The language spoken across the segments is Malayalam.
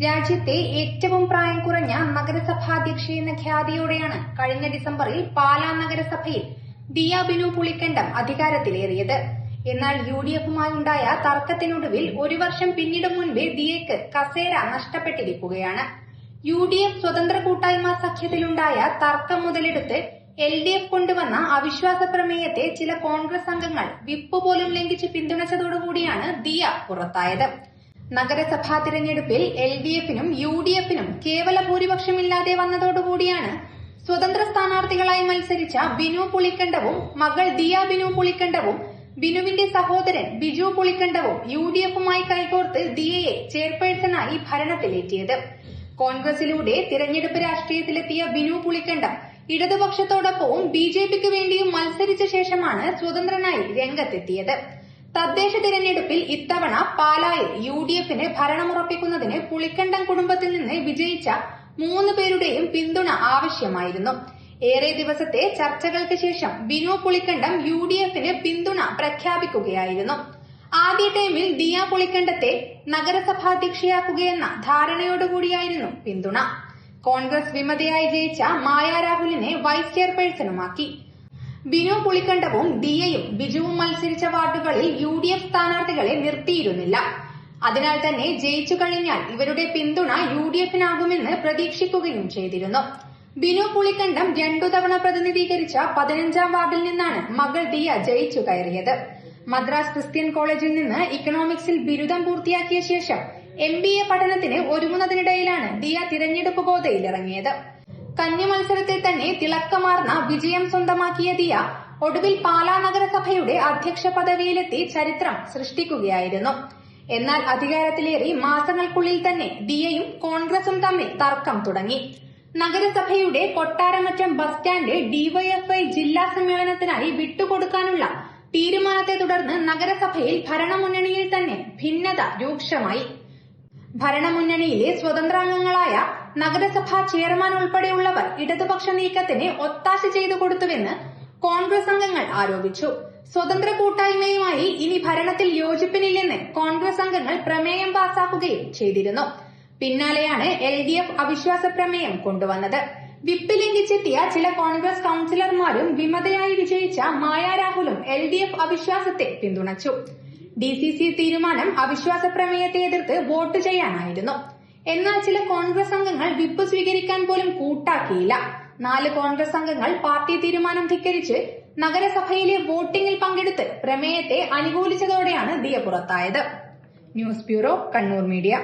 രാജ്യത്തെ ഏറ്റവും പ്രായം കുറഞ്ഞ നഗരസഭാധ്യക്ഷയെന്ന ഖ്യാതിയോടെയാണ് കഴിഞ്ഞ ഡിസംബറിൽ പാലാ നഗരസഭയിൽ ദിയ ബിനു പുളിക്കണ്ടം അധികാരത്തിലേറിയത്. എന്നാൽ UDFുമായുണ്ടായ തർക്കത്തിനൊടുവിൽ ഒരു വർഷം പിന്നിടും മുൻപേ ദിയയ്ക്ക് കസേര നഷ്ടപ്പെട്ടിരിക്കുകയാണ്. UDF സ്വതന്ത്ര കൂട്ടായ്മ സഖ്യത്തിലുണ്ടായ തർക്കം മുതലെടുത്ത് LDF കൊണ്ടുവന്ന അവിശ്വാസ പ്രമേയത്തെ ചില കോൺഗ്രസ് അംഗങ്ങൾ വിപ്പ് പോലും ലംഘിച്ച് പിന്തുണച്ചതോടുകൂടിയാണ് ദിയ പുറത്തായത്. നഗരസഭാ തിരഞ്ഞെടുപ്പിൽ LDFനും UDFനും കേവല ഭൂരിപക്ഷമില്ലാതെ വന്നതോടുകൂടിയാണ് സ്വതന്ത്ര സ്ഥാനാർത്ഥികളായി മത്സരിച്ച ബിനു പുളിക്കണ്ടവും മകൾ ദിയ ബിനു പുളിക്കണ്ടവും ബിനുവിന്റെ സഹോദരൻ ബിജു പുളിക്കണ്ടവും UDFുമായി കൈകോർത്ത് ദിയയെ ചെയർപേഴ്സണായി ഭരണത്തിലേറ്റിയത്. കോൺഗ്രസിലൂടെ തിരഞ്ഞെടുപ്പ് രാഷ്ട്രീയത്തിലെത്തിയ ബിനു പുളിക്കണ്ടം ഇടതുപക്ഷത്തോടൊപ്പവും BJPക്ക് വേണ്ടിയും മത്സരിച്ച ശേഷമാണ് സ്വതന്ത്രനായി രംഗത്തെത്തിയത്. തദ്ദേശ തിരഞ്ഞെടുപ്പിൽ ഇത്തവണ പാലായിൽ UDFന് ഭരണമുറപ്പിക്കുന്നതിന് പുളിക്കണ്ടം കുടുംബത്തിൽ നിന്ന് വിജയിച്ച 3 പേരുടെയും പിന്തുണ ആവശ്യമായിരുന്നു. ഏറെ ദിവസത്തെ ചർച്ചകൾക്ക് ശേഷം ബിനു പുളിക്കണ്ടം UDFന് പിന്തുണ പ്രഖ്യാപിക്കുകയായിരുന്നു. ആദ്യ ടൈമിൽ ദിയ പുളിക്കണ്ടത്തെ നഗരസഭാധ്യക്ഷയാക്കുകയെന്ന ധാരണയോടുകൂടിയായിരുന്നു പിന്തുണ. കോൺഗ്രസ് വിമതയായി ജയിച്ച മായ രാഹുലിനെ വൈസ് ചെയർപേഴ്സണുമാക്കി. ബിനു പുളിക്കണ്ടവും ദിയയും ബിജുവും മത്സരിച്ച വാർഡുകളിൽ UDF സ്ഥാനാർത്ഥികളെ നിർത്തിയിരുന്നില്ല. അതിനാൽ തന്നെ ജയിച്ചു കഴിഞ്ഞാൽ ഇവരുടെ പിന്തുണ UDFനാകുമെന്ന് പ്രതീക്ഷിക്കുകയും ചെയ്തിരുന്നു. ബിനു പുളിക്കണ്ടം 2 തവണ പ്രതിനിധീകരിച്ച 15ാം വാർഡിൽ നിന്നാണ് മകൾ ദിയ ജയിച്ചു കയറിയത്. മദ്രാസ് ക്രിസ്ത്യൻ കോളേജിൽ നിന്ന് ഇക്കണോമിക്സിൽ ബിരുദം പൂർത്തിയാക്കിയ ശേഷം MBA പഠനത്തിന് ഒരുങ്ങുന്നതിനിടയിലാണ് ദിയ തിരഞ്ഞെടുപ്പ് ഗോതയിലിറങ്ങിയത്. കന്നി മത്സരത്തിൽ തന്നെ തിളക്കമാർന്ന വിജയം സ്വന്തമാക്കിയ ദിയ ഒടുവിൽ പാലാ നഗരസഭയുടെ അധ്യക്ഷ പദവിയിലെത്തി ചരിത്രം സൃഷ്ടിക്കുകയായിരുന്നു. എന്നാൽ അധികാരത്തിലേറി മാസങ്ങൾക്കുള്ളിൽ തന്നെ ദിയയും കോൺഗ്രസും തമ്മിൽ തർക്കം തുടങ്ങി. നഗരസഭയുടെ കൊട്ടാരമറ്റം ബസ് സ്റ്റാൻഡ് DYFI ജില്ലാ സമ്മേളനത്തിനായി വിട്ടുകൊടുക്കാനുള്ള തീരുമാനത്തെ തുടർന്ന് നഗരസഭയിൽ ഭരണമുന്നണിയിൽ തന്നെ ഭിന്നത രൂക്ഷമായി. ഭരണമുന്നണിയിലെ സ്വതന്ത്രാംഗങ്ങളായ നഗരസഭാ ചെയർമാൻ ഉൾപ്പെടെയുള്ളവർ ഇടതുപക്ഷ നീക്കത്തിന് ഒത്താശ ചെയ്തു കൊടുത്തുവെന്ന് കോൺഗ്രസ് അംഗങ്ങൾ ആരോപിച്ചു. സ്വതന്ത്ര കൂട്ടായ്മയുമായി ഇനി ഭരണത്തിൽ യോജിപ്പിനില്ലെന്ന് കോൺഗ്രസ് അംഗങ്ങൾ പ്രമേയം പാസാക്കുകയും ചെയ്തിരുന്നു. പിന്നാലെയാണ് LDF അവിശ്വാസ പ്രമേയം കൊണ്ടുവന്നത്. വിപ്പ് ലംഘിച്ചെത്തിയ ചില കോൺഗ്രസ് കൌൺസിലർമാരും വിമതയായി വിജയിച്ച മായ രാഹുലും LDF അവിശ്വാസത്തെ പിന്തുണച്ചു. DCC തീരുമാനം അവിശ്വാസ പ്രമേയത്തെ എതിർത്ത് വോട്ട് ചെയ്യാനായിരുന്നു. എന്നാൽ ചില കോൺഗ്രസ് അംഗങ്ങൾ വിപ്പ് സ്വീകരിക്കാൻ പോലും കൂട്ടാക്കിയില്ല. 4 കോൺഗ്രസ് അംഗങ്ങൾ പാർട്ടി തീരുമാനം ധിക്കരിച്ച് നഗരസഭയിലെ വോട്ടിംഗിൽ പങ്കെടുത്ത് പ്രമേയത്തെ അനുകൂലിച്ചതോടെയാണ് ദിയ പുറത്തായത്. News bureau, Kannur media.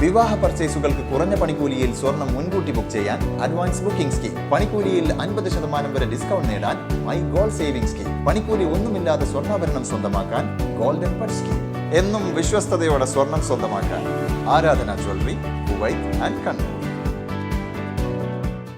വിവാഹ പർച്ചേസുകൾക്ക് കുറഞ്ഞ പണിക്കൂലിയിൽ സ്വർണം മുൻകൂട്ടി ബുക്ക് ചെയ്യാൻ അഡ്വാൻസ് ബുക്കിംഗ് സ്കീം. പണിക്കൂലിയിൽ 50% വരെ ഡിസ്കൗണ്ട് നേടാൻ മൈ ഗോൾഡ് സേവിംഗ് സ്കീം. പണിക്കൂലി ഒന്നുമില്ലാതെ സ്വർണ്ണാഭരണം സ്വന്തമാക്കാൻ ഗോൾഡൻ പട്ട് സ്കീം. എന്നും വിശ്വസ്തയോടെ സ്വർണം സ്വന്തമാക്കാൻ ആരാധന ജ്വല്ലറി, കുവൈറ്റ് ആൻഡ് കണ്ണൂർ.